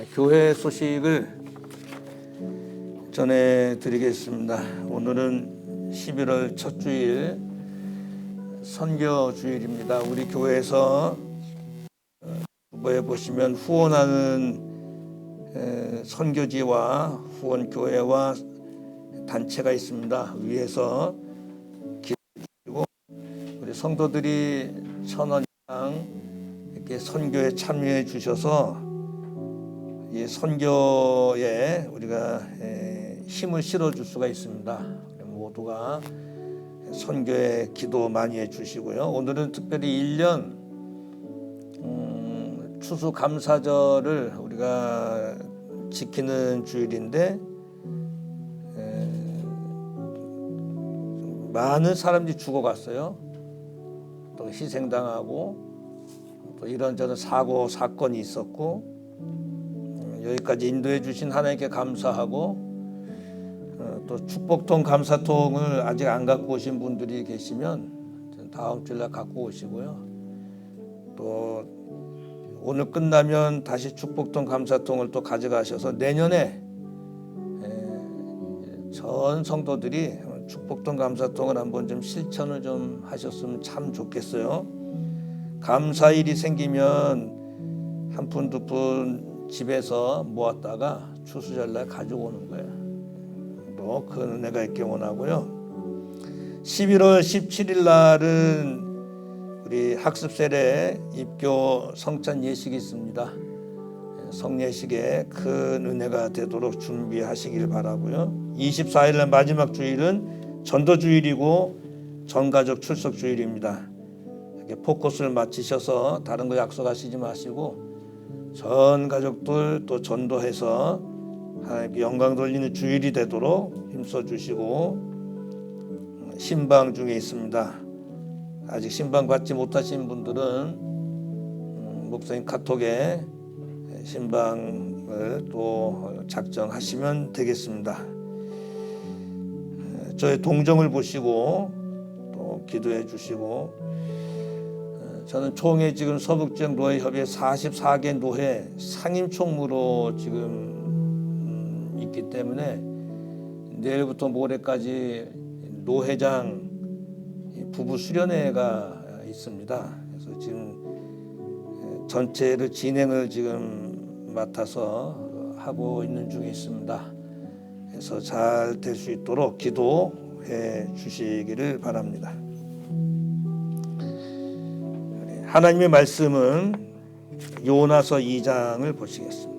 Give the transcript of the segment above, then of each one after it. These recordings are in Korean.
교회 소식을 전해드리겠습니다. 오늘은 11월 첫 주일 선교 주일입니다. 우리 교회에서 후보에 보시면 후원하는 선교지와 후원교회와 단체가 있습니다. 위에서 기도해주고 우리 성도들이 1,000원 이상 이렇게 선교에 참여해 주셔서 이 선교에 우리가 힘을 실어줄 수가 있습니다. 모두가 선교에 기도 많이 해주시고요. 오늘은 특별히 1년 추수감사절을 우리가 지키는 주일인데 많은 사람들이 죽어갔어요. 또 희생당하고 또 이런저런 사고 사건이 있었고 여기까지 인도해 주신 하나님께 감사하고 또 축복통 감사통을 아직 안 갖고 오신 분들이 계시면 다음 주일날 갖고 오시고요. 또 오늘 끝나면 다시 축복통 감사통을 또 가져가셔서 내년에 전 성도들이 축복통 감사통을 한번 좀 실천을 좀 하셨으면 참 좋겠어요. 감사일이 생기면 한 푼 두 푼 집에서 모았다가 추수절날 가지고 오는 거예요. 또 그 은혜가 있길 원하고요. 11월 17일 날은 우리 학습세례 입교 성찬 예식이 있습니다. 성예식에 큰 은혜가 되도록 준비하시길 바라고요. 24일 날 마지막 주일은 전도주일이고 전가족 출석주일입니다. 이렇게 포커스를 맞추셔서 다른 거 약속하시지 마시고 전 가족들 또 전도해서 하나님께 영광 돌리는 주일이 되도록 힘써 주시고 신방 중에 있습니다. 아직 신방 받지 못하신 분들은 목사님 카톡에 신방을 또 작정하시면 되겠습니다. 저의 동정을 보시고 또 기도해 주시고 저는 총회 지금 서북지역 노회협의회 44개 노회 상임총무로 지금 있기 때문에 내일부터 모레까지 노회장 부부 수련회가 있습니다. 그래서 지금 전체를 진행을 지금 맡아서 하고 있는 중에 있습니다. 그래서 잘 될 수 있도록 기도해 주시기를 바랍니다. 하나님의 말씀은 요나서 2장을 보시겠습니다.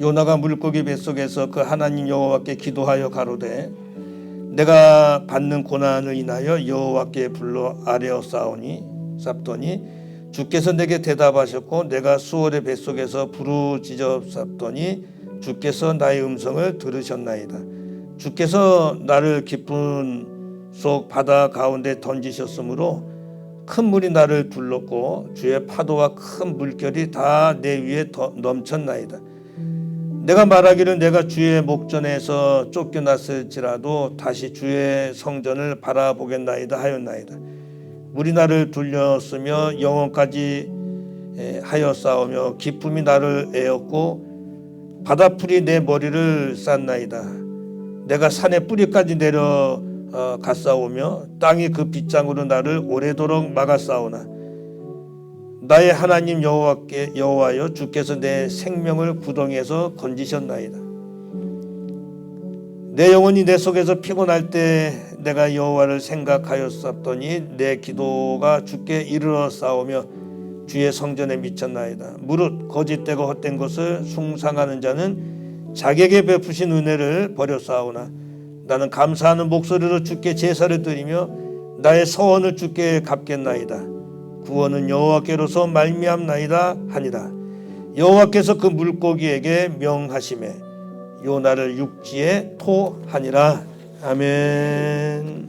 요나가 물고기 뱃속에서 그 하나님 여호와께 기도하여 가로되 내가 받는 고난을 인하여 여호와께 불러 아뢰어 쌉더니 주께서 내게 대답하셨고 내가 수월의 뱃속에서 부르짖었더니 주께서 나의 음성을 들으셨나이다. 주께서 나를 깊은 속 바다 가운데 던지셨으므로 큰 물이 나를 둘렀고 주의 파도와 큰 물결이 다 내 위에 넘쳤나이다. 내가 말하기를 내가 주의 목전에서 쫓겨났을지라도 다시 주의 성전을 바라보겠나이다 하였나이다. 물이 나를 둘렸으며 영혼까지 하였사오며 기쁨이 나를 에었고 바다풀이 내 머리를 쌌나이다. 내가 산의 뿌리까지 내려갔사오며 땅이 그 빗장으로 나를 오래도록 막았사오나 나의 하나님 여호와여 주께서 내 생명을 구덩이에서 건지셨나이다. 내 영혼이 내 속에서 피곤할 때 내가 여호와를 생각하였었더니 내 기도가 주께 이르렀사오며 주의 성전에 미쳤나이다. 무릇 거짓되고 헛된 것을 숭상하는 자는 자기에게 베푸신 은혜를 버렸사오나 나는 감사하는 목소리로 주께 제사를 드리며 나의 서원을 주께 갚겠나이다. 구원은 여호와께로서 말미암나이다 하니라. 여호와께서 그 물고기에게 명하심에 요나를 육지에 토하니라. 아멘.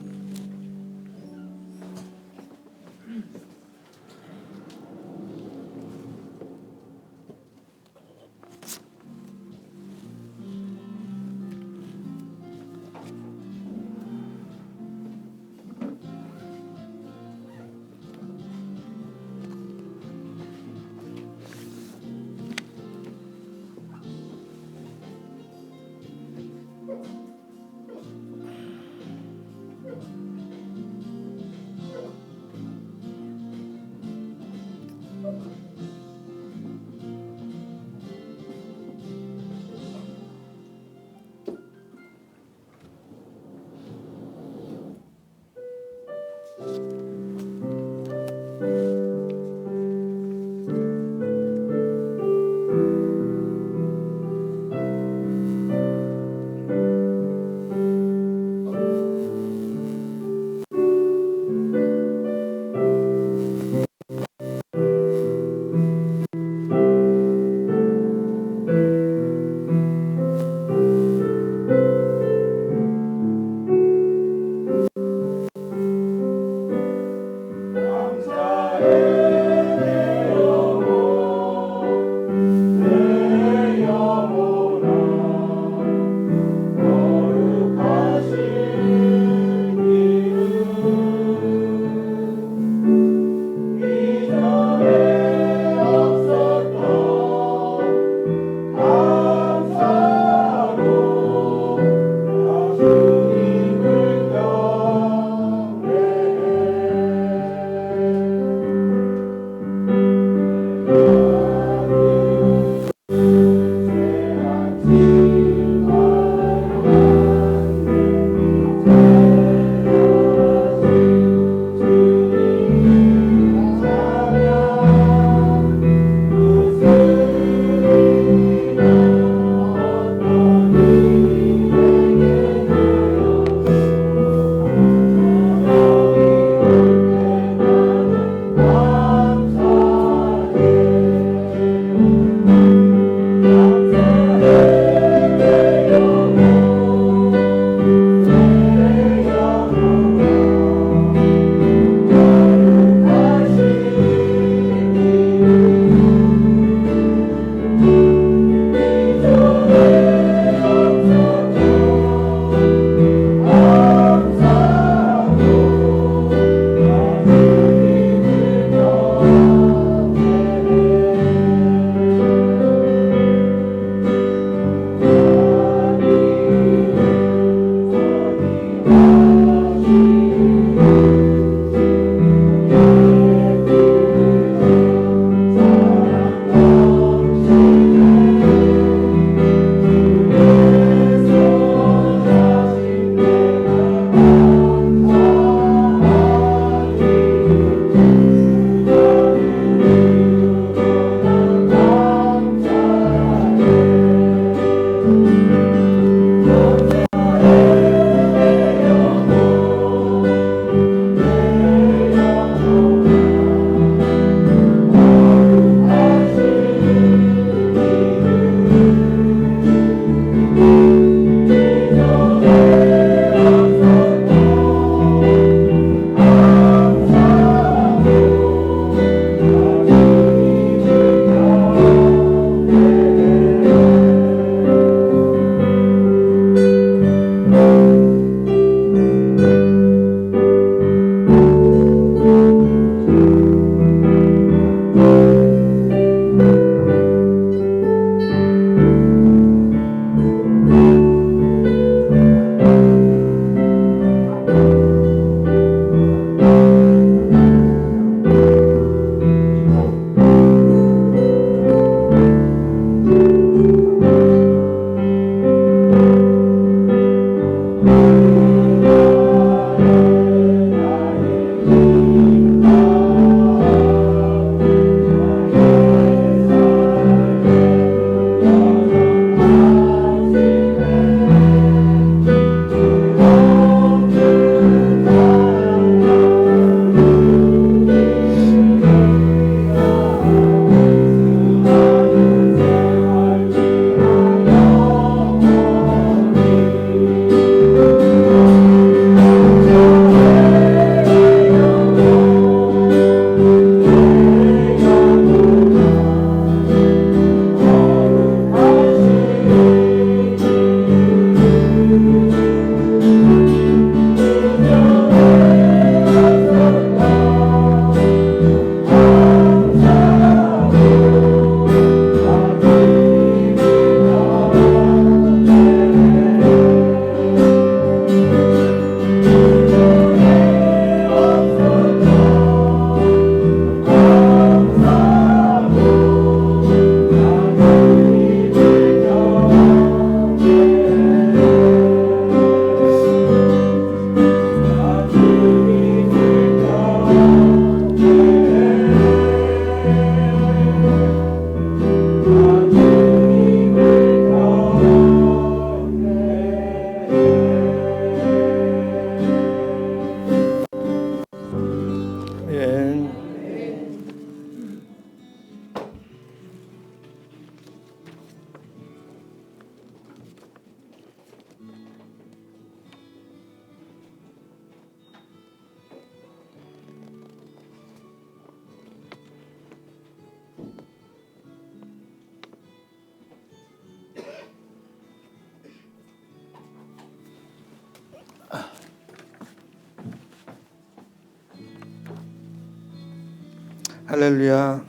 할렐루야.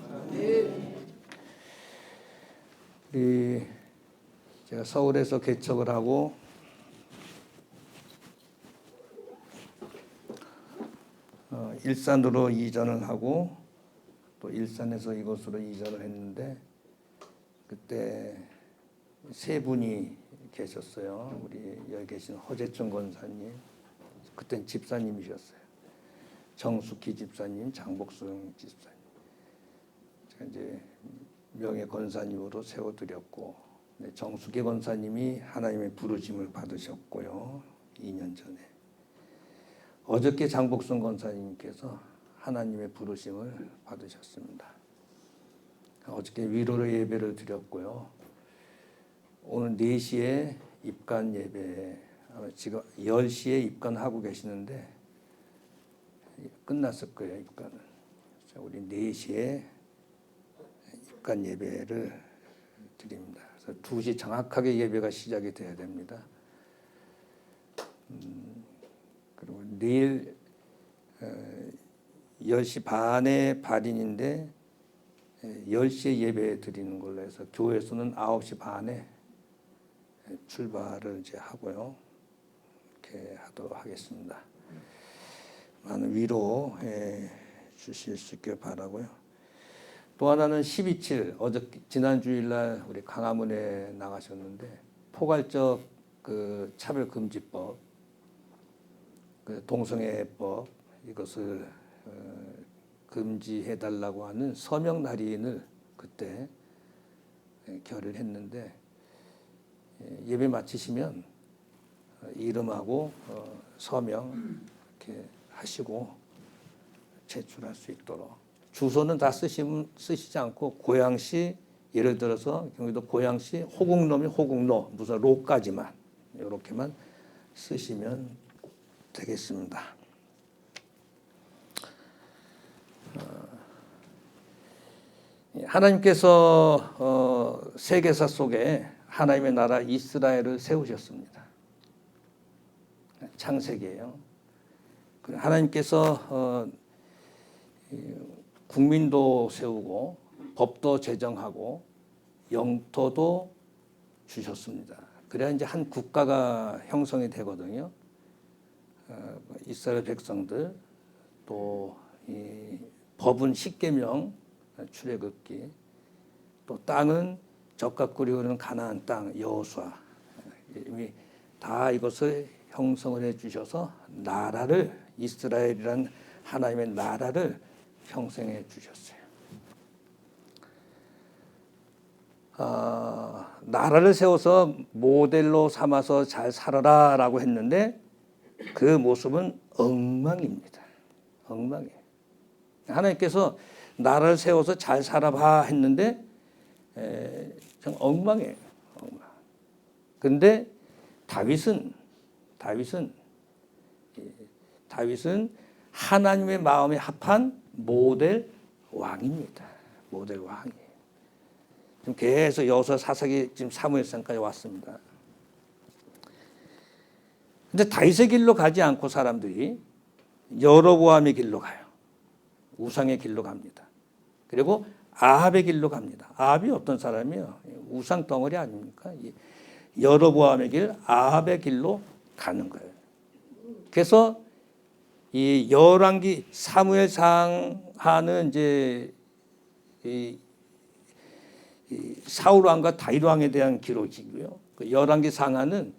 제가 서울에서 개척을 하고 일산으로 이전을 하고 또 일산에서 이곳으로 이전을 했는데 그때 세 분이 계셨어요. 우리 여기 계신 허재춘 권사님, 그땐 집사님이셨어요. 정숙희 집사님, 장복순 집사님. 제가 이제 명예 권사님으로 세워드렸고, 정숙희 권사님이 하나님의 부르심을 받으셨고요. 2년 전에. 어저께 장복순 권사님께서 하나님의 부르심을 받으셨습니다. 어저께 위로로 예배를 드렸고요. 오늘 4시에 입관 예배, 지금 10시에 입관하고 계시는데 끝났을 거예요, 입관은. 우리 4시에 입관 예배를 드립니다. 그래서 2시 정확하게 예배가 시작이 돼야 됩니다. 그리고 내일 10시 반에 발인인데 10시에 예배 드리는 걸로 해서 교회에서는 9시 반에 출발을 이제 하고요. 이렇게 하도록 하겠습니다. 많은 위로 주실 수 있길 바라고요. 또 하나는 12.7 지난 주일날 우리 강화문에 나가셨는데 포괄적 그 차별금지법, 그 동성애법 이것을 금지해달라고 하는 서명 날인을 그때 결의했는데 예배 마치시면 이름하고 서명 이렇게 하시고 제출할 수 있도록, 주소는 다 쓰시지 않고 고양시, 예를 들어서 경기도 고양시 호국로면 호국로 무슨 로까지만 이렇게만 쓰시면 되겠습니다. 하나님께서 세계사 속에 하나님의 나라 이스라엘을 세우셨습니다. 창세기예요. 하나님께서 국민도 세우고 법도 제정하고 영토도 주셨습니다. 그래야 이제 한 국가가 형성이 되거든요. 이스라엘 백성들, 또 이 법은 십계명, 출애굽기, 또 땅은 젖과 꿀이 흐르는 가나안 땅, 여호수아, 이미 다 이것을 형성을 해주셔서 나라를, 이스라엘이란 하나님의 나라를 형성해 주셨어요. 나라를 세워서 모델로 삼아서 잘 살아라라고 했는데 그 모습은 엉망입니다. 엉망이에요. 하나님께서 나라를 세워서 잘 살아봐 했는데 좀 엉망이에요. 엉망. 근데 다윗은 하나님의 마음에 합한 모델 왕입니다. 모델 왕이에요. 지금 계속 여호수아, 사사기, 지금 사무엘상까지 왔습니다. 근데 다윗의 길로 가지 않고 사람들이 여로보암의 길로 가요. 우상의 길로 갑니다. 그리고 아합의 길로 갑니다. 아합이 어떤 사람이요? 우상 덩어리 아닙니까? 여로보암의 길, 아합의 길로 가는 거예요. 그래서 이 열왕기 사무엘상하는 이제 이 사울 왕과 다윗 왕에 대한 기록이고요. 그 열왕기 상하는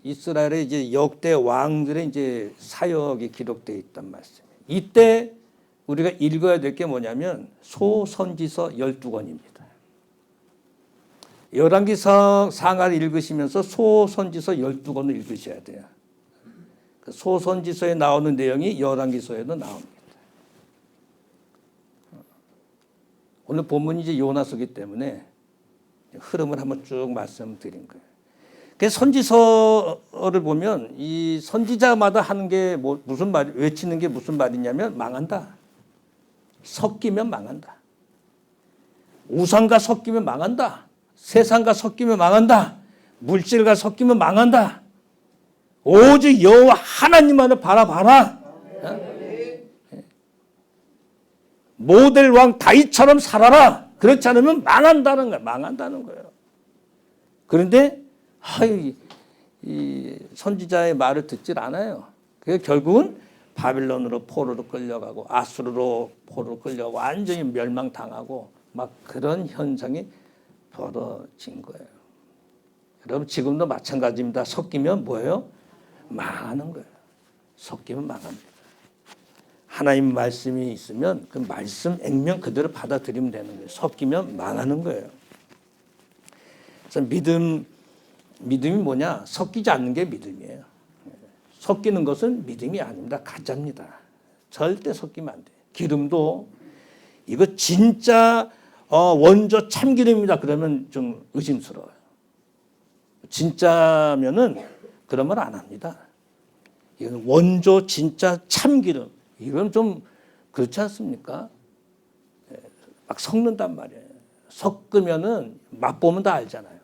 이스라엘의 이제 역대 왕들의 이제 사역이 기록되어 있단 말씀이에요. 이때 우리가 읽어야 될 게 뭐냐면 소선지서 12권입니다. 열왕기 상하를 읽으시면서 소선지서 12권을 읽으셔야 돼요. 그 소선지서에 나오는 내용이 열왕기서에도 나옵니다. 오늘 본문이 이제 요나서기 때문에 흐름을 한번 쭉 말씀드린 거예요. 그 선지서를 보면 이 선지자마다 하는 게 무슨 말, 외치는 게 무슨 말이냐면 망한다. 섞이면 망한다. 우상과 섞이면 망한다. 세상과 섞이면 망한다. 물질과 섞이면 망한다. 오직 여호와 하나님만을 바라봐라. 모델 왕 다윗처럼 살아라. 그렇지 않으면 망한다는 거예요. 망한다는 거예요. 그런데 이 선지자의 말을 듣질 않아요. 그게 결국은 바빌론으로 포로로 끌려가고 아수르로 포로로 끌려가고 완전히 멸망당하고 막 그런 현상이 벌어진 거예요. 여러분 지금도 마찬가지입니다. 섞이면 뭐예요? 망하는 거예요. 섞이면 망합니다. 하나님 말씀이 있으면 그 말씀 액면 그대로 받아들이면 되는 거예요. 섞이면 망하는 거예요. 그래서 믿음이 뭐냐? 섞이지 않는 게 믿음이에요. 섞이는 것은 믿음이 아닙니다. 가짜입니다. 절대 섞이면 안 돼요. 기름도 이거 진짜 원조 참기름이다 그러면 좀 의심스러워요. 진짜면은 그런 말 안 합니다. 이건 원조 진짜 참기름. 이건 좀 그렇지 않습니까? 막 섞는단 말이에요. 섞으면은 맛보면 다 알잖아요.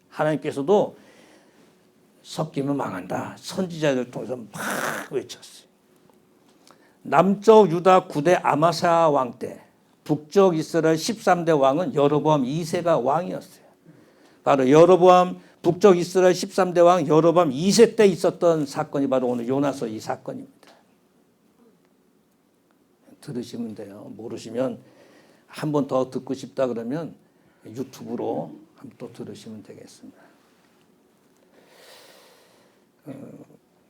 하나님께서도 섞이면 망한다. 선지자들 통해서 막 외쳤어요. 남쪽 유다 9대 아마사 왕 때 북쪽 이스라엘 13대 왕은 여로보암 2세가 왕이었어요. 바로 여로보암 북쪽 이스라엘 13대 왕 여로보암 2세 때 있었던 사건이 바로 오늘 요나서 이 사건입니다. 들으시면 돼요. 모르시면 한 번 더 듣고 싶다 그러면 유튜브로 한 번 또 들으시면 되겠습니다.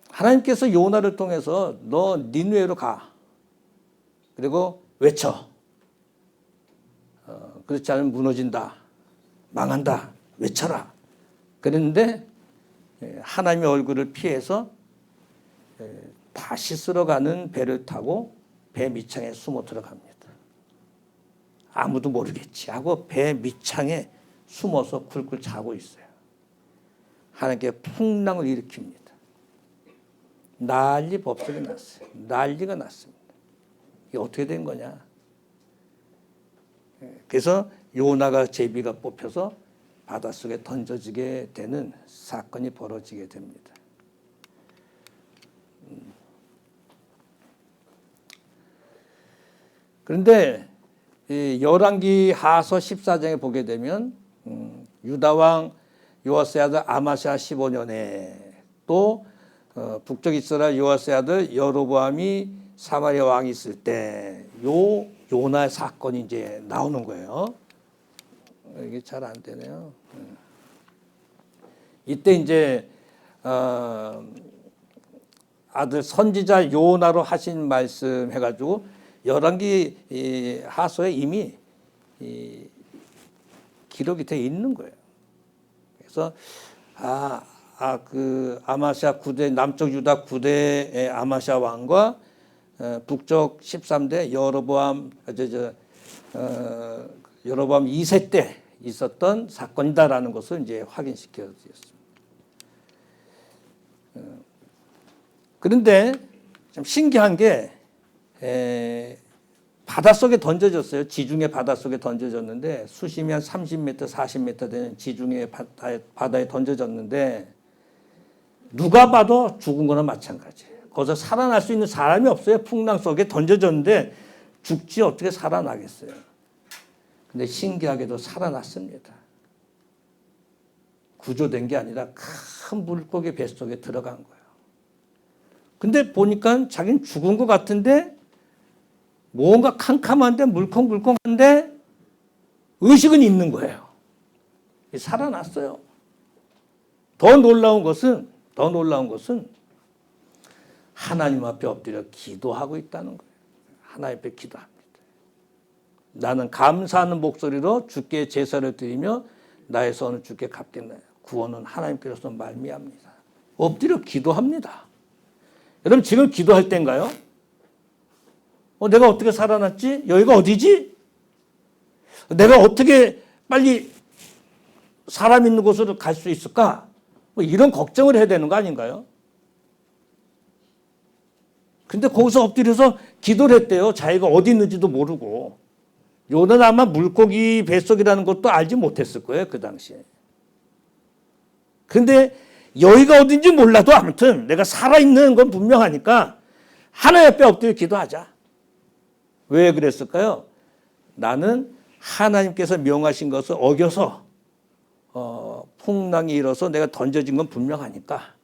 하나님께서 요나를 통해서 너 니느웨로 가. 그리고 외쳐. 그렇지 않으면 무너진다. 망한다. 외쳐라. 그랬는데 하나님의 얼굴을 피해서 다시 쓸어가는 배를 타고 배 밑창에 숨어 들어갑니다. 아무도 모르겠지 하고 배 밑창에 숨어서 굴굴 자고 있어요. 하나님께 풍랑을 일으킵니다. 난리 법석이 났어요. 난리가 났습니다. 이게 어떻게 된 거냐. 그래서 요나가 제비가 뽑혀서 바닷속에 던져지게 되는 사건이 벌어지게 됩니다. 그런데 열왕기 하서 14장에 보게 되면 유다왕 요아스의 아들 아마샤 15년에 또 북쪽 이스라엘 요아스의 아들 여로보암이 사마리아 왕이 있을 때 요나 사건이 이제 나오는 거예요. 이게 잘 안 되네요. 이때 이제 아들 선지자 요나로 하신 말씀 해가지고 열왕기 하서에 이미 기록이 되어 있는 거예요. 그래서 그 아마샤 9대 남쪽 유다 9대의 아마샤 왕과 북쪽 13대 여로보암 여로보암 2세 때 있었던 사건이다라는 것을 이제 확인시켜 드렸습니다. 그런데 좀 신기한 게 바닷속에 던져졌어요. 지중해 바닷속에 던져졌는데 수심이 한 30m, 40m 되는 지중해 바다에 던져졌는데 누가 봐도 죽은 거나 마찬가지예요. 거기서 살아날 수 있는 사람이 없어요. 풍랑 속에 던져졌는데 죽지 어떻게 살아나겠어요. 근데 신기하게도 살아났습니다. 구조된 게 아니라 큰 물고기 뱃속에 들어간 거예요. 근데 보니까 자기는 죽은 것 같은데 뭔가 캄캄한데 물컹물컹한데 의식은 있는 거예요. 살아났어요. 더 놀라운 것은 하나님 앞에 엎드려 기도하고 있다는 거예요. 하나님 앞에 기도합니다. 나는 감사하는 목소리로 주께 제사를 드리며 나의 선을 주께 갚겠나요. 구원은 하나님께로서 말미암니다. 엎드려 기도합니다. 여러분 지금 기도할 때인가요? 내가 어떻게 살아났지? 여기가 어디지? 내가 어떻게 빨리 사람 있는 곳으로 갈 수 있을까? 이런 걱정을 해야 되는 거 아닌가요? 근데 거기서 엎드려서 기도를 했대요. 자기가 어디 있는지도 모르고. 요나는 아마 물고기 뱃속이라는 것도 알지 못했을 거예요. 그 당시에. 근데 여기가 어딘지 몰라도 아무튼 내가 살아있는 건 분명하니까 하나님 앞에 엎드려 기도하자. 왜 그랬을까요? 나는 하나님께서 명하신 것을 어겨서 풍랑이 일어서 내가 던져진 건 분명하니까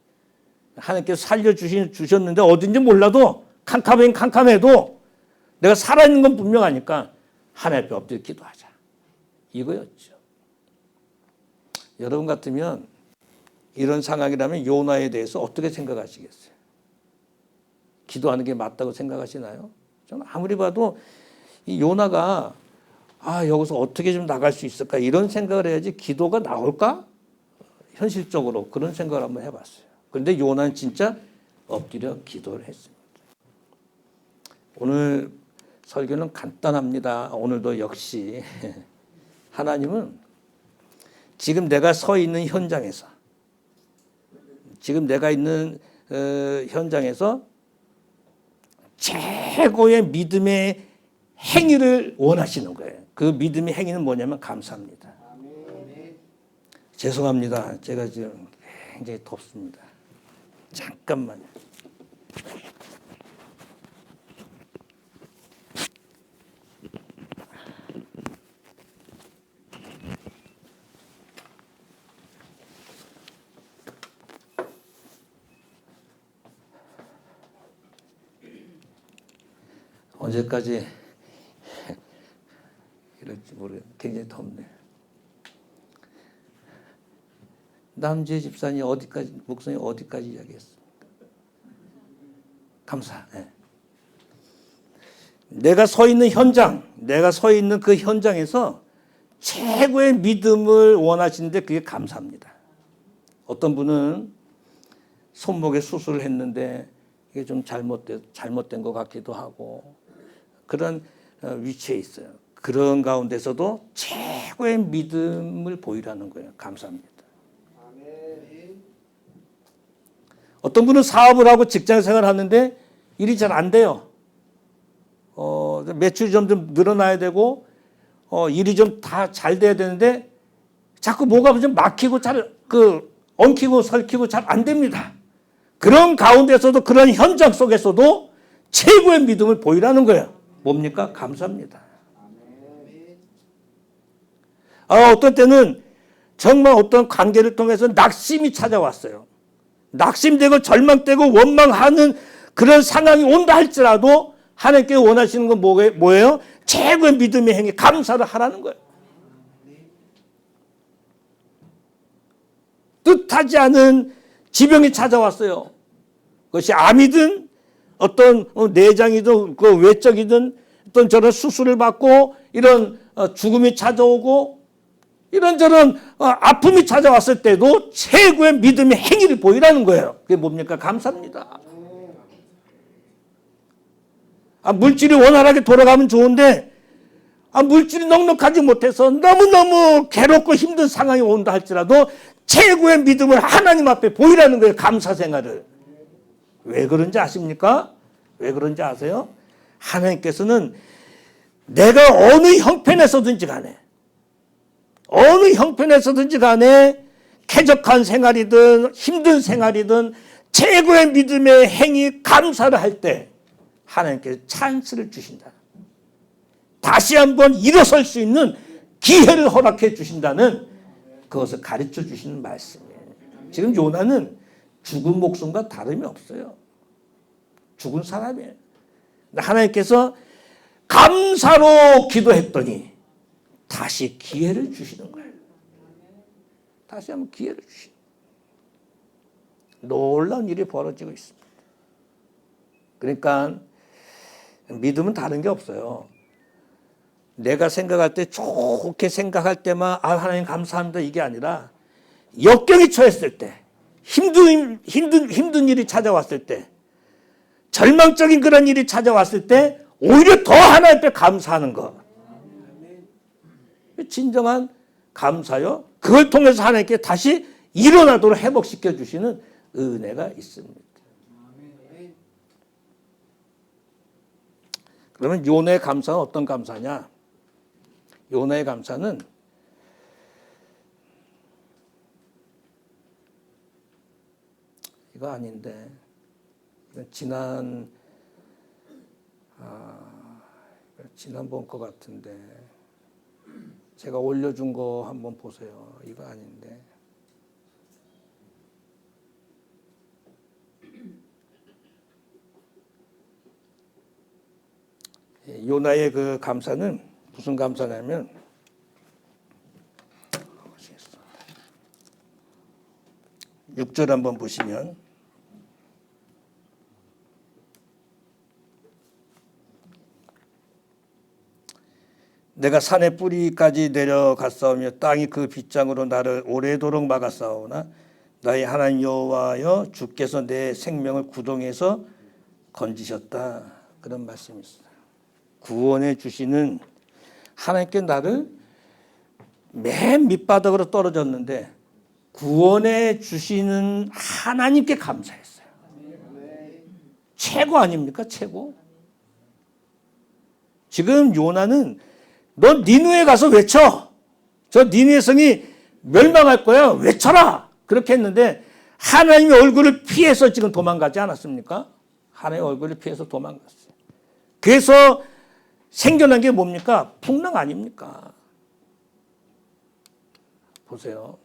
하나님께서 살려주셨는데 어딘지 몰라도 캄캄해도 내가 살아있는 건 분명하니까 하나님 앞에 엎드려 기도하자. 이거였죠. 여러분 같으면 이런 상황이라면 요나에 대해서 어떻게 생각하시겠어요? 기도하는 게 맞다고 생각하시나요? 저는 아무리 봐도 이 요나가 여기서 어떻게 좀 나갈 수 있을까 이런 생각을 해야지 기도가 나올까? 현실적으로 그런 생각을 한번 해봤어요. 그런데 요나는 진짜 엎드려 기도를 했습니다. 오늘 설교는 간단합니다. 오늘도 역시 하나님은 지금 내가 서 있는 현장에서 지금 내가 있는 현장에서 최고의 믿음의 행위를 원하시는 거예요. 그 믿음의 행위는 뭐냐면 감사합니다. 죄송합니다. 제가 지금 굉장히 덥습니다. 잠깐만요. 언제까지 이럴지 모르겠네요. 굉장히 덥네요. 남주의 집사님 목사님 어디까지 이야기했습니까? 감사. 네. 내가 서 있는 현장, 내가 서 있는 그 현장에서 최고의 믿음을 원하시는데 그게 감사합니다. 어떤 분은 손목에 수술을 했는데 이게 좀 잘못된 것 같기도 하고 그런 위치에 있어요. 그런 가운데서도 최고의 믿음을 보이라는 거예요. 감사합니다. 어떤 분은 사업을 하고 직장 생활을 하는데 일이 잘 안 돼요. 매출이 좀 늘어나야 되고 일이 좀 다 잘 돼야 되는데 자꾸 뭐가 좀 막히고 엉키고 설키고 잘 안 됩니다. 그런 가운데서도 그런 현장 속에서도 최고의 믿음을 보이라는 거예요. 뭡니까? 감사합니다. 어떤 때는 정말 어떤 관계를 통해서 낙심이 찾아왔어요. 낙심되고 절망되고 원망하는 그런 상황이 온다 할지라도 하나님께 원하시는 건 뭐예요? 최고의 믿음의 행위, 감사를 하라는 거예요. 뜻하지 않은 지병이 찾아왔어요. 그것이 암이든 어떤 내장이든 그 외적이든 어떤 저런 수술을 받고 이런 죽음이 찾아오고 이런저런 아픔이 찾아왔을 때도 최고의 믿음의 행위를 보이라는 거예요. 그게 뭡니까? 감사합니다. 물질이 원활하게 돌아가면 좋은데 물질이 넉넉하지 못해서 너무너무 괴롭고 힘든 상황이 온다 할지라도 최고의 믿음을 하나님 앞에 보이라는 거예요. 감사 생활을. 왜 그런지 아십니까? 왜 그런지 아세요? 하나님께서는 내가 어느 형편에서든지 간에 쾌적한 생활이든 힘든 생활이든 최고의 믿음의 행위 감사를 할 때 하나님께서 찬스를 주신다. 다시 한번 일어설 수 있는 기회를 허락해 주신다는 그것을 가르쳐 주시는 말씀이에요. 지금 요나는 죽은 목숨과 다름이 없어요. 죽은 사람이에요. 하나님께서 감사로 기도했더니 다시 기회를 주시는 거예요. 다시 한번 기회를 주시는 거예요. 놀라운 일이 벌어지고 있습니다. 그러니까 믿음은 다른 게 없어요. 내가 생각할 때 좋게 생각할 때만 하나님 감사합니다 이게 아니라 역경이 처했을 때 힘든 일이 찾아왔을 때 절망적인 그런 일이 찾아왔을 때 오히려 더 하나님 앞에 감사하는 것. 진정한 감사요. 그걸 통해서 하나님께 다시 일어나도록 회복시켜 주시는 은혜가 있습니다. 그러면 요나의 감사는 어떤 감사냐? 요나의 감사는 이거 아닌데 지난 지난번 거 같은데 제가 올려준 거 한번 보세요. 이거 아닌데. 요나의 그 감사는 무슨 감사냐면 6절 한번 보시면 내가 산의 뿌리까지 내려갔사오며 땅이 그 빗장으로 나를 오래도록 막았사오나 나의 하나님 여호와여 주께서 내 생명을 구덩이에서 건지셨다. 그런 말씀이 있어요. 구원해 주시는 하나님께 나를 맨 밑바닥으로 떨어졌는데 구원해 주시는 하나님께 감사했어요. 최고 아닙니까? 최고. 지금 요나는 너 니느웨 가서 외쳐. 저 니느웨 성이 멸망할 거야. 외쳐라. 그렇게 했는데 하나님의 얼굴을 피해서 지금 도망가지 않았습니까? 하나님의 얼굴을 피해서 도망갔어요. 그래서 생겨난 게 뭡니까? 풍랑 아닙니까? 보세요.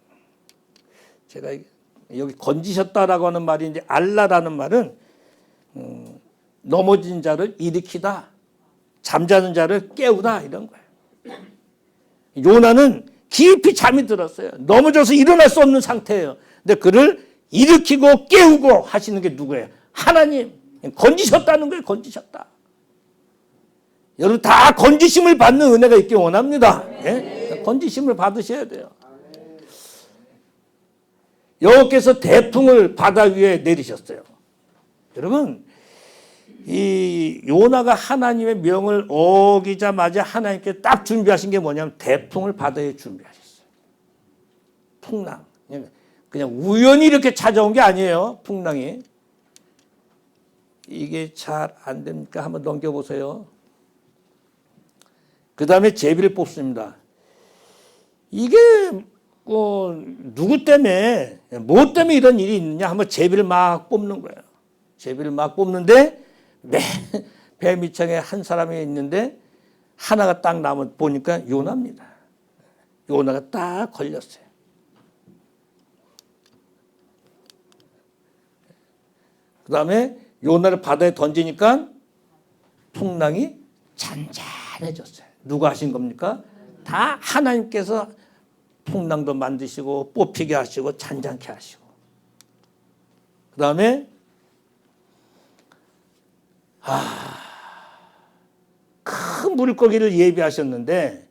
제가 여기 건지셨다라고 하는 말이 이제 알라라는 말은 넘어진 자를 일으키다, 잠자는 자를 깨우다 이런 거예요. 요나는 깊이 잠이 들었어요. 넘어져서 일어날 수 없는 상태예요. 근데 그를 일으키고 깨우고 하시는 게 누구예요? 하나님. 건지셨다는 거예요. 건지셨다. 여러분 다 건지심을 받는 은혜가 있기 원합니다. 예? 건지심을 받으셔야 돼요. 여호와께서 대풍을 바다 위에 내리셨어요. 여러분 이 요나가 하나님의 명을 어기자마자 하나님께 딱 준비하신 게 뭐냐면 대풍을 바다에 준비하셨어요. 풍랑. 그냥 우연히 이렇게 찾아온 게 아니에요. 풍랑이. 이게 잘 안 됩니까? 한번 넘겨보세요. 그 다음에 제비를 뽑습니다. 이게 누구 때문에 뭐 때문에 이런 일이 있느냐 한번 제비를 막 뽑는 거예요. 제비를 막 뽑는데 배 밑창에 한 사람이 있는데 하나가 딱 남아 보니까 요나입니다. 요나가 딱 걸렸어요. 그 다음에 요나를 바다에 던지니까 풍랑이 잔잔해졌어요. 누가 하신 겁니까? 다 하나님께서 풍랑도 만드시고 뽑히게 하시고 잔잔케 하시고 그 다음에 큰 물고기를 예비하셨는데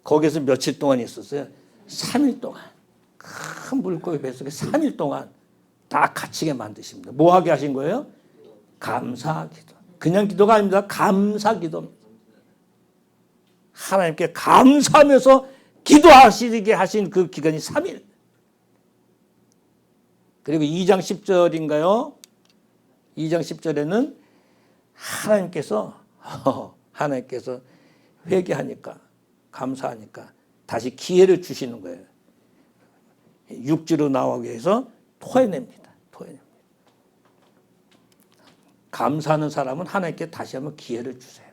거기서 며칠 동안 있었어요? 3일 동안. 큰 물고기 뱃속에 3일 동안 다 갇히게 만드십니다. 뭐 하게 하신 거예요? 감사기도. 그냥 기도가 아닙니다. 감사기도입니다. 하나님께 감사하면서 기도하시게 하신 그 기간이 3일. 그리고 2장 10절인가요? 2장 10절에는 하나님께서 회개하니까 감사하니까 다시 기회를 주시는 거예요. 육지로 나오기 위해서 토해냅니다. 토해냅니다. 감사하는 사람은 하나님께 다시 한번 기회를 주세요.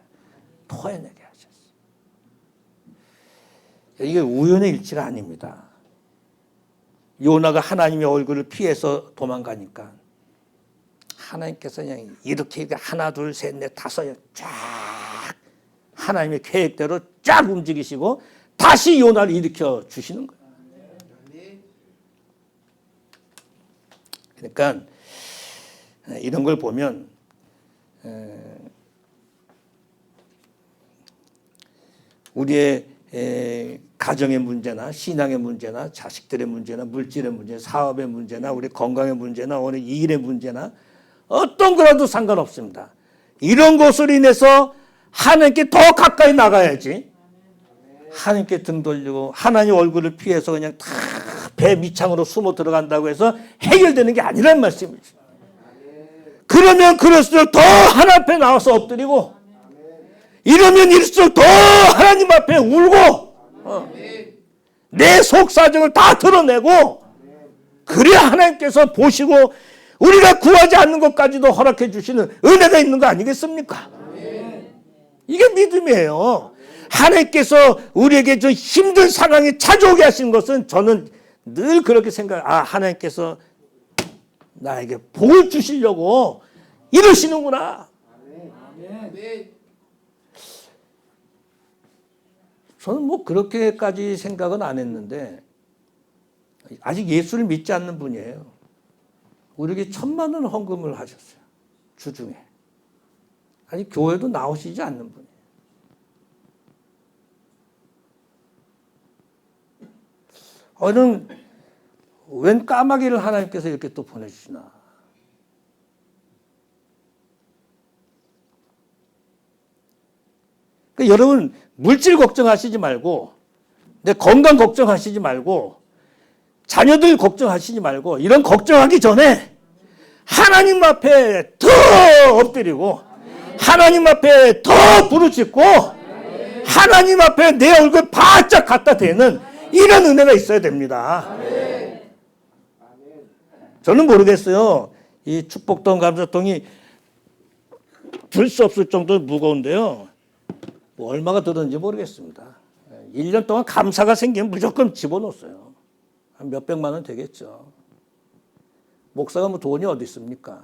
토해내게 하셨어요. 이게 우연의 일치가 아닙니다. 요나가 하나님의 얼굴을 피해서 도망가니까 하나님께서 그냥 이렇게 하나 둘 셋 넷 다섯 쫙 하나님의 계획대로 쫙 움직이시고 다시 요나를 일으켜 주시는 거예요. 그러니까 이런 걸 보면 우리의 가정의 문제나 신앙의 문제나 자식들의 문제나 물질의 문제, 사업의 문제나 우리 건강의 문제나 오늘 일의 문제나 어떤 거라도 상관없습니다. 이런 것으로 인해서 하나님께 더 가까이 나가야지. 하나님께 등 돌리고 하나님 얼굴을 피해서 그냥 다 배 밑창으로 숨어 들어간다고 해서 해결되는 게 아니란 말씀이죠. 그러면 그럴수록 더 하나님 앞에 나와서 엎드리고 이러면 이럴수록 더 하나님 앞에 울고 내 속사정을 다 드러내고 그래야 하나님께서 보시고 우리가 구하지 않는 것까지도 허락해 주시는 은혜가 있는 거 아니겠습니까? 이게 믿음이에요. 하나님께서 우리에게 좀 힘든 상황이 찾아오게 하신 것은 저는 늘 그렇게 하나님께서 나에게 복을 주시려고 이러시는구나. 저는 뭐 그렇게까지 생각은 안 했는데 아직 예수를 믿지 않는 분이에요. 우리에게 1,000만 원 헌금을 하셨어요. 주중에. 아직 교회도 나오시지 않는 분이에요. 웬 까마귀를 하나님께서 이렇게 또 보내주시나. 그러니까 여러분 물질 걱정하시지 말고 내 건강 걱정하시지 말고 자녀들 걱정하시지 말고 이런 걱정하기 전에 하나님 앞에 더 엎드리고 하나님 앞에 더 부르짖고 하나님 앞에 내 얼굴 바짝 갖다 대는 이런 은혜가 있어야 됩니다. 저는 모르겠어요. 이 축복동 감사통이 들 수 없을 정도로 무거운데요. 뭐 얼마가 들었는지 모르겠습니다. 1년 동안 감사가 생기면 무조건 집어넣었어요. 한 몇백만 원 되겠죠. 목사가 뭐 돈이 어디 있습니까?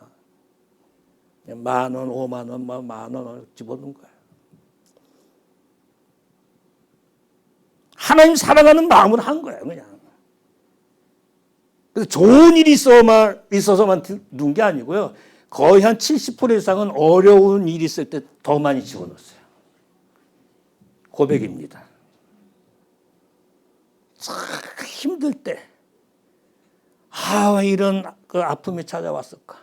10,000원, 50,000원, 10,000원 집어넣은 거예요. 하나님 사랑하는 마음으로 한 거예요, 그냥. 그래서 좋은 일이 있어서만 넣은 게 아니고요. 거의 한 70% 이상은 어려운 일이 있을 때 더 많이 집어넣었어요. 고백입니다. 참 힘들 때, 왜 이런 그 아픔이 찾아왔을까?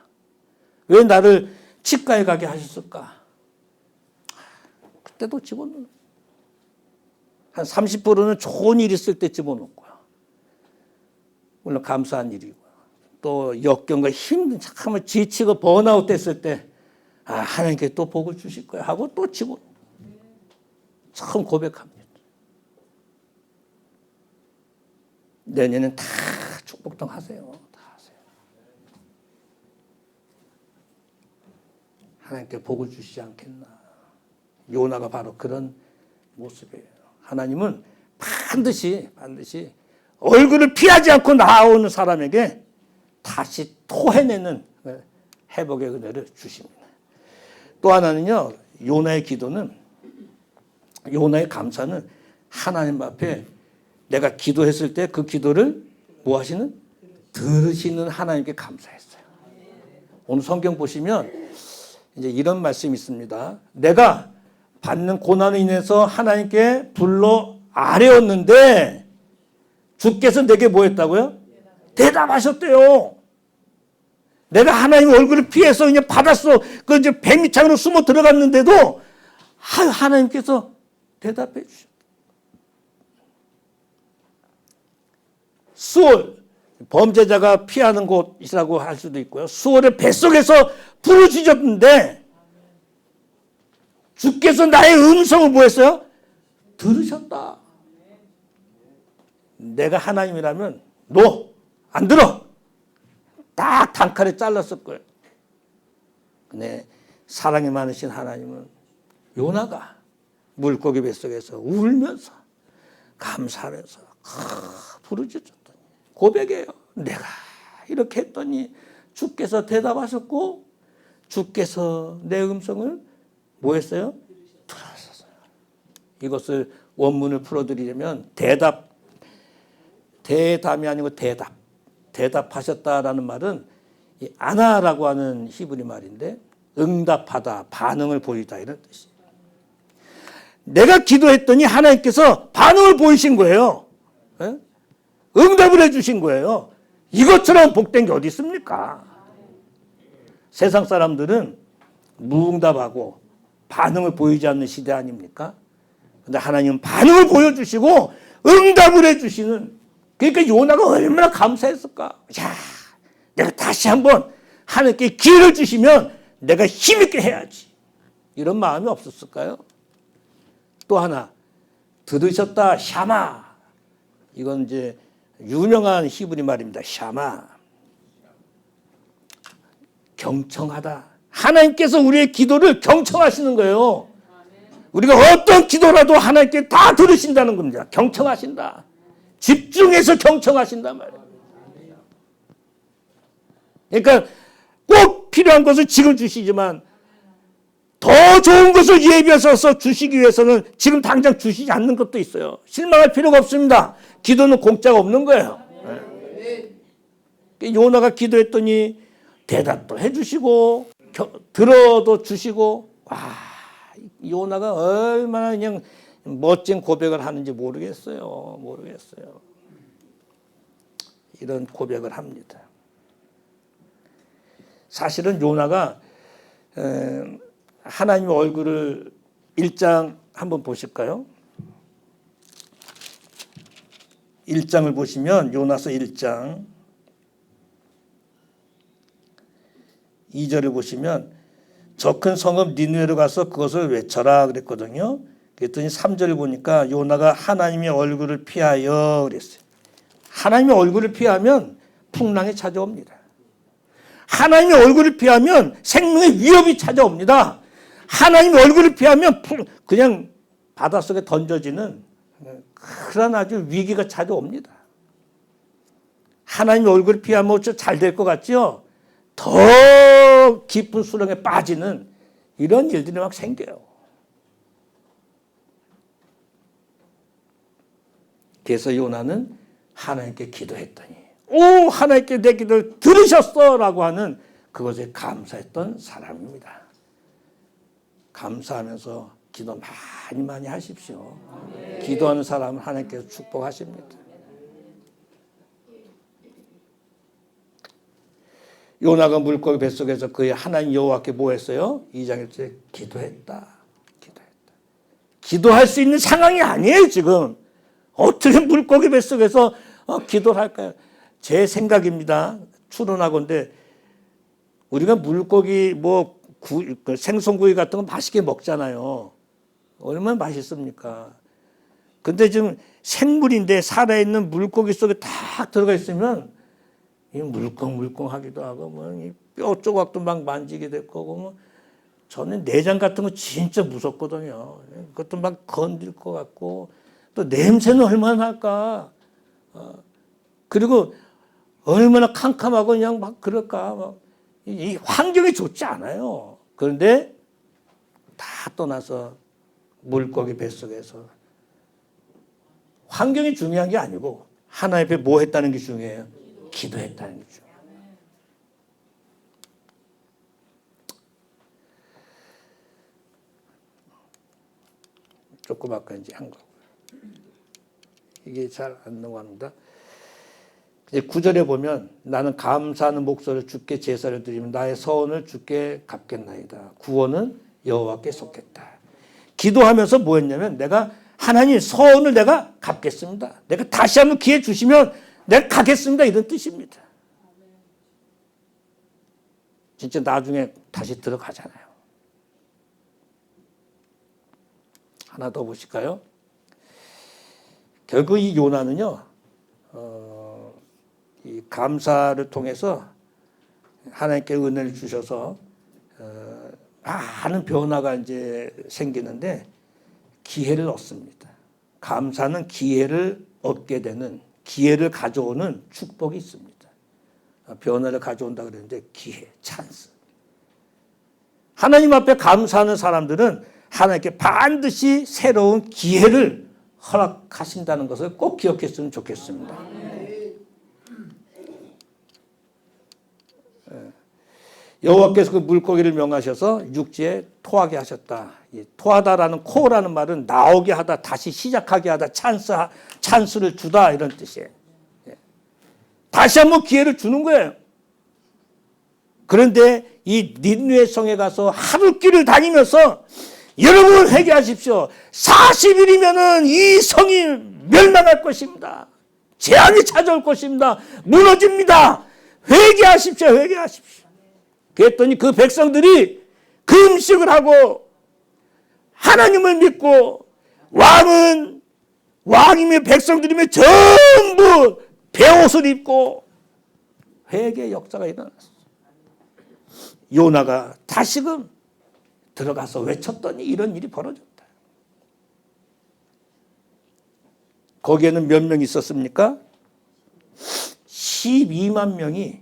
왜 나를 치과에 가게 하셨을까? 그때도 집어넣어요. 한 30%는 좋은 일 있을 때 집어넣고요. 물론 감사한 일이고요. 또 역경과 힘든 잠깐만 지치고 번아웃 됐을 때 하나님께 또 복을 주실 거야 하고 또 집어넣어요. 참 고백합니다. 내년엔 다 축복동 하세요. 다 하세요. 하나님께 복을 주시지 않겠나. 요나가 바로 그런 모습이에요. 하나님은 반드시 얼굴을 피하지 않고 나오는 사람에게 다시 토해내는 회복의 은혜를 주십니다. 또 하나는요. 요나의 기도는 요나의 감사는 하나님 앞에 내가 기도했을 때 그 기도를 뭐 하시는? 들으시는 하나님께 감사했어요. 오늘 성경 보시면 이제 이런 말씀이 있습니다. 내가 받는 고난으로 인해서 하나님께 불러 아뢰었는데 주께서 내게 뭐 했다고요? 대답하셨대요. 내가 하나님 얼굴을 피해서 그냥 받았어. 그 이제 백미창으로 숨어 들어갔는데도 하나님께서 대답해 주셨다. 수월, 범죄자가 피하는 곳이라고 할 수도 있고요. 수월의 뱃속에서 부르짖었는데 주께서 나의 음성을 뭐 했어요? 들으셨다. 내가 하나님이라면 너 안 들어. 딱 단칼에 잘랐을 거예요. 근데 사랑이 많으신 하나님은 요나가 물고기 뱃속에서 울면서 감사하면서 부르짖었더니 고백해요. 내가 이렇게 했더니 주께서 대답하셨고 주께서 내 음성을 뭐 했어요? 들으셨어요. 이것을 원문을 풀어드리려면 대담이 아니고 대답하셨다라는 말은 이 아나라고 하는 히브리 말인데 응답하다, 반응을 보이다 이런 뜻이에요. 내가 기도했더니 하나님께서 반응을 보이신 거예요. 네? 응답을 해주신 거예요. 이것처럼 복된 게 어디 있습니까? 세상 사람들은 무응답하고 반응을 보이지 않는 시대 아닙니까? 근데 하나님은 반응을 보여주시고 응답을 해주시는, 그러니까 요나가 얼마나 감사했을까? 야, 내가 다시 한번 하나님께 기회를 주시면 내가 힘있게 해야지. 이런 마음이 없었을까요? 또 하나, 들으셨다, 샤마. 이건 이제 유명한 히브리 말입니다. 샤마. 경청하다. 하나님께서 우리의 기도를 경청하시는 거예요. 우리가 어떤 기도라도 하나님께 다 들으신다는 겁니다. 경청하신다. 집중해서 경청하신단 말이에요. 그러니까 꼭 필요한 것을 지금 주시지만 더 좋은 것을 예비해서 주시기 위해서는 지금 당장 주시지 않는 것도 있어요. 실망할 필요가 없습니다. 기도는 공짜가 없는 거예요. 요나가 기도했더니 대답도 해주시고 들어도 주시고, 와, 요나가 얼마나 그냥 멋진 고백을 하는지 모르겠어요. 이런 고백을 합니다. 사실은 요나가 하나님의 얼굴을 1장 한번 보실까요? 1장을 보시면 요나서 1장 2절을 보시면 저 큰 성읍 니느웨로 가서 그것을 외쳐라 그랬거든요. 그랬더니 3절을 보니까 요나가 하나님의 얼굴을 피하여 그랬어요. 하나님의 얼굴을 피하면 풍랑이 찾아옵니다. 하나님의 얼굴을 피하면 생명의 위협이 찾아옵니다. 하나님의 얼굴을 피하면 그냥 바닷속에 던져지는 그런 아주 위기가 찾아옵니다. 하나님의 얼굴을 피하면 잘 될 것 같죠? 더 깊은 수렁에 빠지는 이런 일들이 막 생겨요. 그래서 요나는 하나님께 기도했더니 하나님께 내 기도를 들으셨어 라고 하는 그것에 감사했던 사람입니다. 감사하면서 기도 많이 하십시오. 기도하는 사람은 하나님께서 축복하십니다. 요나가 물고기 뱃속에서 그의 하나님 여호와께 뭐 했어요? 2장 1절에 기도했다. 기도할 수 있는 상황이 아니에요 지금. 어떻게 물고기 뱃속에서 기도를 할까요? 제 생각입니다. 추론하건대 우리가 물고기 생선구이 같은 거 맛있게 먹잖아요. 얼마나 맛있습니까? 근데 지금 생물인데 살아있는 물고기 속에 딱 들어가 있으면 이 물컹물컹하기도 하고 뼈 조각도 막 만지게 될 거고 저는 내장 같은 거 진짜 무섭거든요. 그것도 막 건들 것 같고 또 냄새는 얼마나 날까. 그리고 얼마나 캄캄하고 그냥 막 그럴까. 이 환경이 좋지 않아요. 그런데 다 떠나서 물고기 뱃속에서 환경이 중요한 게 아니고 하나님 앞에 뭐 했다는 게 중요해요. 기도했다는 게 중요해요. 조금 아까 이제 한 거고요. 이게 잘 안 넘어갑니다. 9절에 보면 나는 감사하는 목소리를 주께 제사를 드리면 나의 서원을 주께 갚겠나이다. 구원은 여호와께 속했다. 기도하면서 뭐 했냐면 내가 하나님 서원을 내가 갚겠습니다. 내가 다시 한번 기회 주시면 내가 가겠습니다. 이런 뜻입니다. 진짜 나중에 다시 들어가잖아요. 하나 더 보실까요? 결국 이 요나는요. 이 감사를 통해서 하나님께 은혜를 주셔서 많은 변화가 이제 생기는데 기회를 얻습니다. 감사는 기회를 얻게 되는 기회를 가져오는 축복이 있습니다. 변화를 가져온다 그랬는데 기회, 찬스. 하나님 앞에 감사하는 사람들은 하나님께 반드시 새로운 기회를 허락하신다는 것을 꼭 기억했으면 좋겠습니다. 여호와께서 그 물고기를 명하셔서 육지에 토하게 하셨다. 토하다라는 코라는 말은 나오게 하다, 다시 시작하게 하다, 찬스를 주다 이런 뜻이에요. 다시 한번 기회를 주는 거예요. 그런데 이 니느웨 성에 가서 하루길을 다니면서 여러분 회개하십시오. 40일이면은 이 성이 멸망할 것입니다. 재앙이 찾아올 것입니다. 무너집니다. 회개하십시오. 회개하십시오. 그랬더니 그 백성들이 금식을 하고 하나님을 믿고 왕이며 백성들이며 전부 베옷을 입고 회개의 역사가 일어났어요. 요나가 다시금 들어가서 외쳤더니 이런 일이 벌어졌다. 거기에는 몇 명 있었습니까? 12만 명이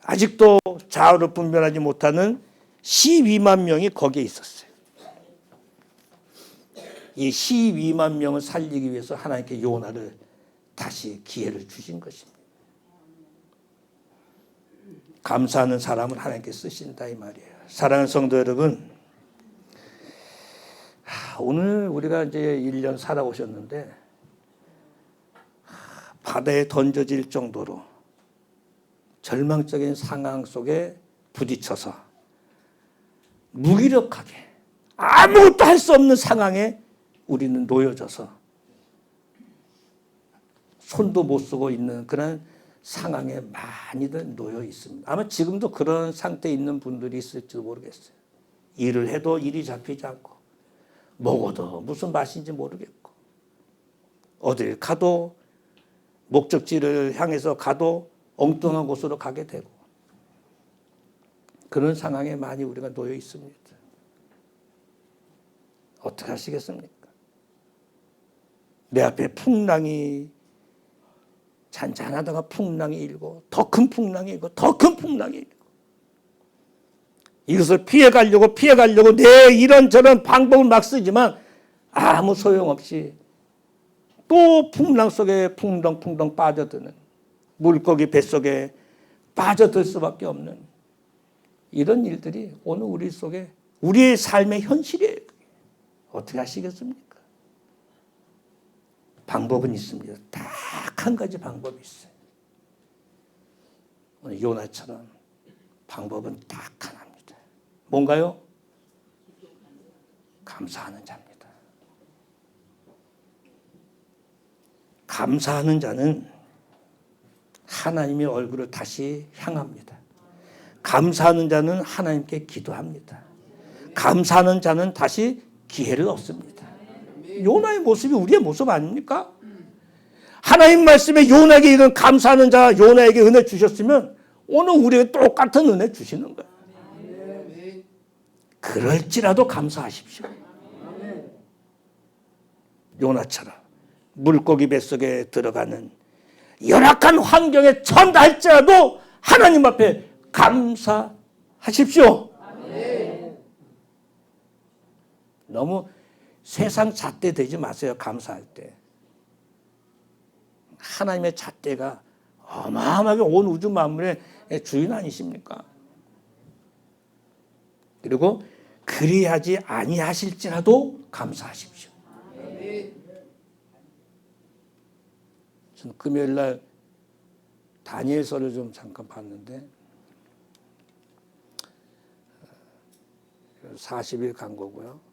아직도 좌우를 분별하지 못하는 12만 명이 거기에 있었어요. 이 12만 명을 살리기 위해서 하나님께 요나를 다시 기회를 주신 것입니다. 감사하는 사람을 하나님께 쓰신다 이 말이에요. 사랑하는 성도 여러분, 오늘 우리가 이제 1년 살아오셨는데 바다에 던져질 정도로 절망적인 상황 속에 부딪혀서 무기력하게 아무것도 할 수 없는 상황에 우리는 놓여져서 손도 못 쓰고 있는 그런 상황에 많이들 놓여 있습니다. 아마 지금도 그런 상태에 있는 분들이 있을지도 모르겠어요. 일을 해도 일이 잡히지 않고 먹어도 무슨 맛인지 모르겠고 어딜 가도 목적지를 향해서 가도 엉뚱한 곳으로 가게 되고 그런 상황에 많이 우리가 놓여 있습니다. 어떻게 하시겠습니까? 내 앞에 풍랑이 잔잔하다가 풍랑이 일고 더 큰 풍랑이 일고 더 큰 풍랑이 일고 이것을 피해가려고 내 이런저런 방법을 막 쓰지만 아무 소용없이 또 풍랑 속에 풍덩풍덩 빠져드는 물고기 뱃속에 빠져들 수밖에 없는 이런 일들이 오늘 우리 속에 우리의 삶의 현실이에요. 어떻게 하시겠습니까? 방법은 있습니다. 딱 한 가지 방법이 있어요. 오늘 요나처럼 방법은 딱 하나입니다. 뭔가요? 감사하는 자입니다. 감사하는 자는 하나님의 얼굴을 다시 향합니다. 감사하는 자는 하나님께 기도합니다. 감사하는 자는 다시 기회를 얻습니다. 요나의 모습이 우리의 모습 아닙니까? 하나님 말씀에 요나에게 이런 감사하는 자 요나에게 은혜 주셨으면 오늘 우리에게 똑같은 은혜 주시는 거예요. 그럴지라도 감사하십시오. 요나처럼 물고기 뱃속에 들어가는 열악한 환경에 처한다 할지라도 하나님 앞에 감사하십시오. 너무 세상 잣대 되지 마세요. 감사할 때. 하나님의 잣대가 어마어마하게 온 우주 만물의 주인 아니십니까? 그리고 그리하지 아니하실지라도 감사하십시오. 저는 금요일 날 다니엘서를 좀 잠깐 봤는데 40일 간 거고요.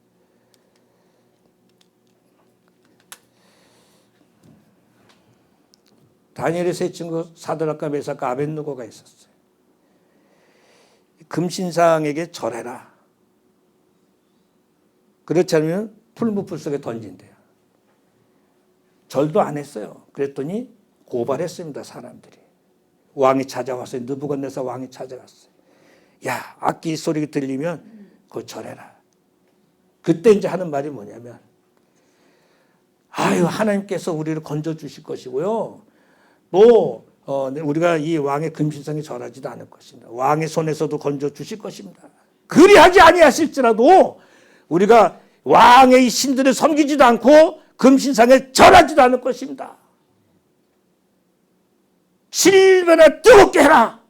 다니엘의 세 친구 사드락과 메삭과 아벳느고가 있었어요. 금신상에게 절해라. 그렇지 않으면 풀무풀 속에 던진대요. 절도 안 했어요. 그랬더니 고발했습니다. 사람들이. 왕이 찾아왔어요. 느부갓네살 왕이 찾아갔어요. 야, 악기 소리가 들리면 그거 절해라. 그때 이제 하는 말이 뭐냐면 아유, 하나님께서 우리를 건져주실 것이고요. 또 우리가 이 왕의 금신상에 절하지도 않을 것입니다. 왕의 손에서도 건져주실 것입니다. 그리하지 아니하실지라도 우리가 왕의 신들을 섬기지도 않고 금신상에 절하지도 않을 것입니다. 7배나 뜨겁게 해라.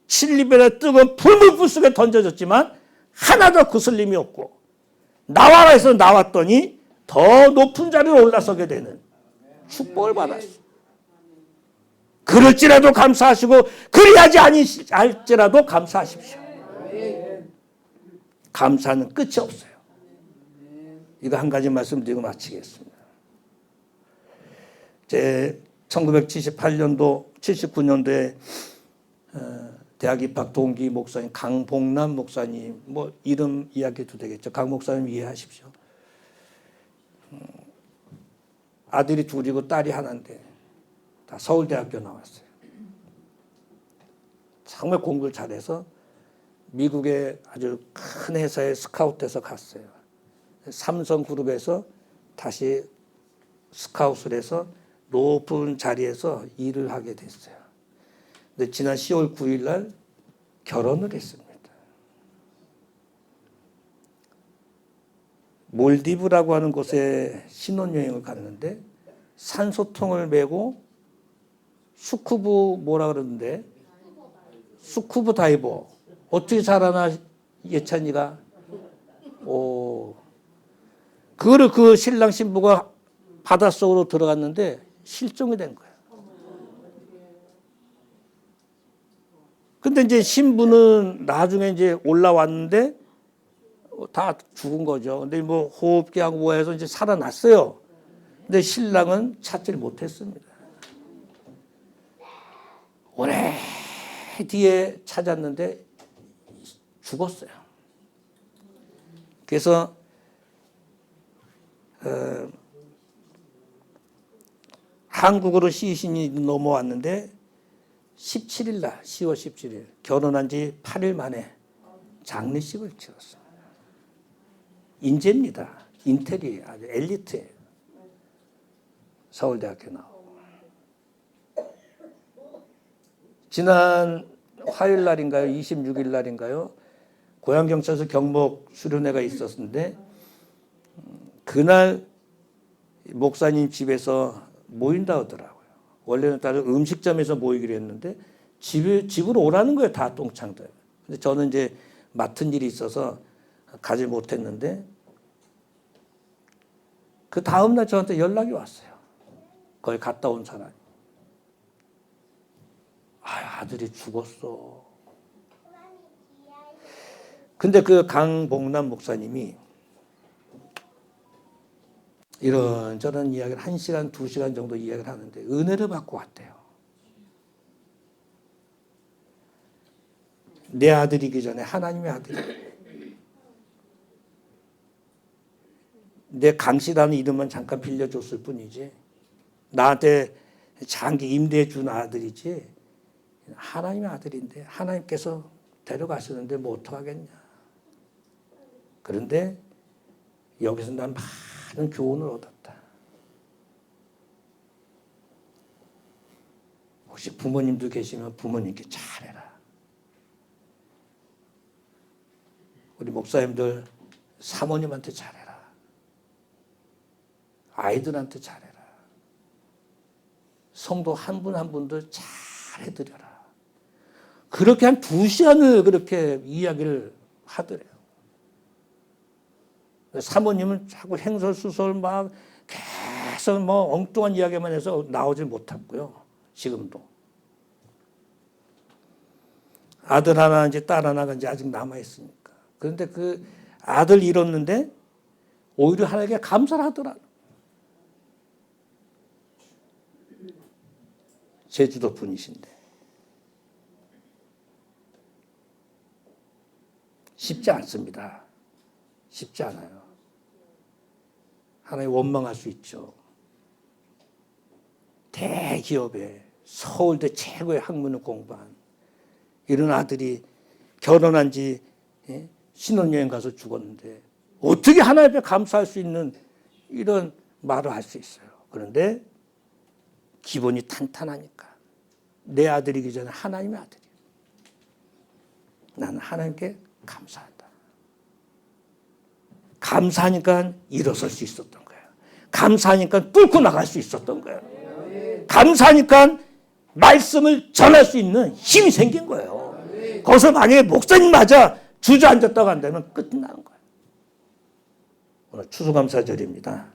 7배나 뜨거운 불물불 속에 던져졌지만 하나도 거슬림이 없고 나와라 해서 나왔더니 더 높은 자리에 올라서게 되는 축복을 받았어. 그럴지라도 감사하시고 그리하지 아니할지라도 감사하십시오. 감사는 끝이 없어요. 이거 한 가지 말씀드리고 마치겠습니다. 제 1978년도 79년도에 대학 입학 동기 목사님 강봉남 목사님 뭐 이름 이야기해도 되겠죠. 강 목사님 이해하십시오. 아들이 둘이고 딸이 하나인데 다 서울대학교 나왔어요. 정말 공부를 잘해서 미국의 아주 큰 회사에 스카우트해서 갔어요. 삼성그룹에서 다시 스카웃을 해서 높은 자리에서 일을 하게 됐어요. 근데 지난 10월 9일 날 결혼을 했습니다. 몰디브라고 하는 곳에 신혼여행을 갔는데 산소통을 메고 뭐라 그러는데 스쿠버 다이버 어떻게 잘하나 예찬이가 그거를 그 신랑 신부가 바닷속으로 들어갔는데 실종이 된 거예요. 근데 이제 신부는 나중에 이제 올라왔는데 다 죽은 거죠. 근데 뭐 호흡기하고 뭐 해서 이제 살아났어요. 근데 신랑은 찾지를 못했습니다. 오래 뒤에 찾았는데 죽었어요. 그래서 한국으로 시신이 넘어왔는데 17일 날 10월 17일 결혼한 지 8일 만에 장례식을 치렀습니다. 인재입니다. 인텔이 아주 엘리트예요. 서울대학교 나오고. 지난 화요일 날인가요? 26일 날인가요? 고양경찰서 경목 수련회가 있었는데 그날 목사님 집에서 모인다 하더라고요. 원래는 다른 음식점에서 모이기로 했는데 집으로 오라는 거예요. 다 똥창들. 근데 저는 이제 맡은 일이 있어서 가지 못했는데 그 다음날 저한테 연락이 왔어요. 거기 갔다 온 사람이. 아들이 죽었어. 근데 그 강복남 목사님이 이런저런 이야기를 1시간, 2시간 정도 이야기를 하는데 은혜를 받고 왔대요. 내 아들이기 전에 하나님의 아들이. 내 강씨라는 이름만 잠깐 빌려줬을 뿐이지 나한테 장기 임대해 준 아들이지 하나님의 아들인데 하나님께서 데려가시는데 뭐 어떡하겠냐. 그런데 여기서 난 많은 교훈을 얻었다. 혹시 부모님도 계시면 부모님께 잘해라. 우리 목사님들 사모님한테 잘해라. 아이들한테 잘해라. 성도 한 분 한 분들 잘해드려라. 그렇게 한 2시간을 그렇게 이야기를 하더래요. 사모님은 자꾸 행설수설 막 계속 뭐 엉뚱한 이야기만 해서 나오질 못했고요. 지금도. 아들 하나 이제 딸 하나가 이제 아직 남아있으니까. 그런데 그 아들 잃었는데 오히려 하나님께 감사를 하더라. 제주도 분이신데. 쉽지 않습니다. 쉽지 않아요. 하나님 원망할 수 있죠. 대기업에 서울대 최고의 학문을 공부한 이런 아들이 결혼한 지 신혼여행 가서 죽었는데 어떻게 하나님 앞에 감사할 수 있는 이런 말을 할 수 있어요. 그런데 기본이 탄탄하니까 내 아들이기 전에 하나님의 아들이에요. 나는 하나님께 감사한다. 감사하니까 일어설 수 있었던 거예요. 감사하니까 뚫고 나갈 수 있었던 거예요. 감사하니까 말씀을 전할 수 있는 힘이 생긴 거예요. 거기서 만약에 목사님 맞아 주저앉았다고 한다면 끝나는 거예요. 오늘 추수감사절입니다.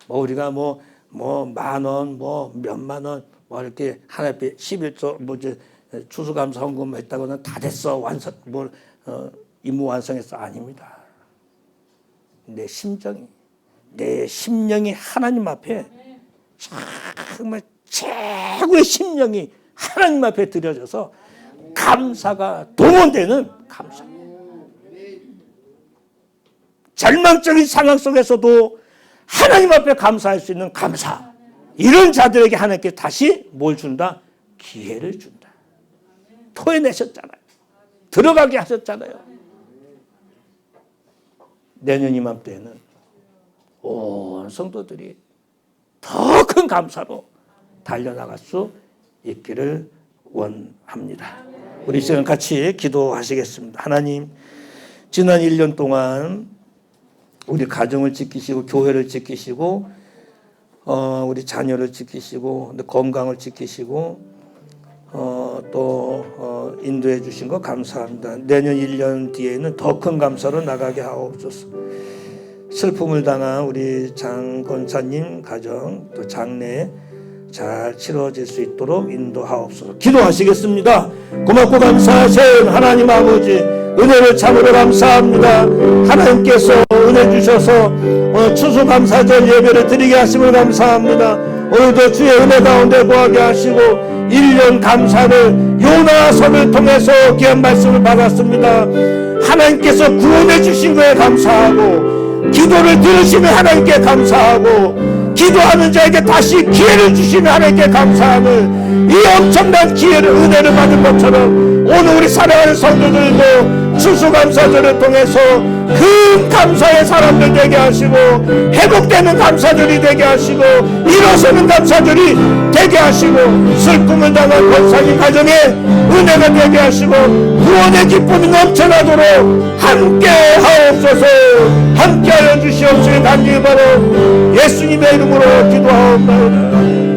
우리가 뭐 10,000원, 몇만 원, 이렇게 하나 앞에 11조, 이제 추수감사 헌금 했다고는 다 됐어. 임무 완성했어. 아닙니다. 내 심령이 하나님 앞에 정말 최고의 심령이 하나님 앞에 드려져서 감사가 동원되는 감사. 절망적인 상황 속에서도 하나님 앞에 감사할 수 있는 감사. 이런 자들에게 하나님께 다시 뭘 준다? 기회를 준다. 토해내셨잖아요. 들어가게 하셨잖아요. 내년 이맘때에는 온 성도들이 더 큰 감사로 달려나갈 수 있기를 원합니다. 우리 지금 같이 기도하시겠습니다. 하나님, 지난 1년 동안 우리 가정을 지키시고 교회를 지키시고 우리 자녀를 지키시고 건강을 지키시고 또 인도해 주신 거 감사합니다. 내년 1년 뒤에는 더 큰 감사로 나가게 하옵소서. 슬픔을 당한 우리 장 권사님 가정 또 장례 잘 치러질 수 있도록 인도하옵소서. 기도하시겠습니다. 고맙고 감사하신 하나님 아버지, 은혜를 참으로 감사합니다. 하나님께서 은혜 주셔서 추수감사절 예배를 드리게 하심을 감사합니다. 오늘도 주의 은혜 가운데 거하게 하시고 1년 감사를 요나서를 통해서 귀한 말씀을 받았습니다. 하나님께서 구원해 주신 거에 감사하고, 기도를 들으시면 하나님께 감사하고, 기도하는 자에게 다시 기회를 주시면 하나님께 감사하는 이 엄청난 기회를, 은혜를 받은 것처럼 오늘 우리 사랑하는 성도들도 추수감사절을 통해서 큰 감사의 사람들 되게 하시고, 회복되는 감사들이 되게 하시고, 일어서는 감사들이 되게 하시고, 슬픔을 당한 권사님 가정에 은혜가 되게 하시고, 구원의 기쁨이 넘쳐나도록 함께 하옵소서. 함께하여 주시옵시기 간절히 바라 예수님의 이름으로 기도하옵나이다.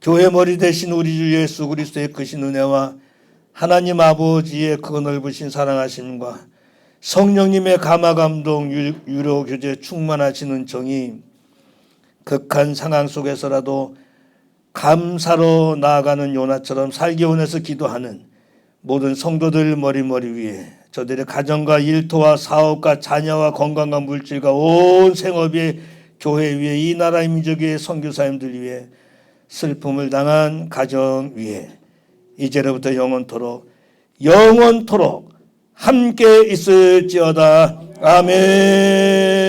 교회 머리 대신 우리 주 예수 그리스도의 크신 은혜와 하나님 아버지의 크고 넓으신 사랑하심과 성령님의 감화감동 유로 교제 충만하시는 정이 극한 상황 속에서라도 감사로 나아가는 요나처럼 살기 원해서 기도하는 모든 성도들 머리 위에 저들의 가정과 일터와 사업과 자녀와 건강과 물질과 온 생업이 교회 위에 이 나라의 민족의 선교사님들 위에 슬픔을 당한 가정 위에 이제로부터 영원토록 함께 있을지어다. 아멘.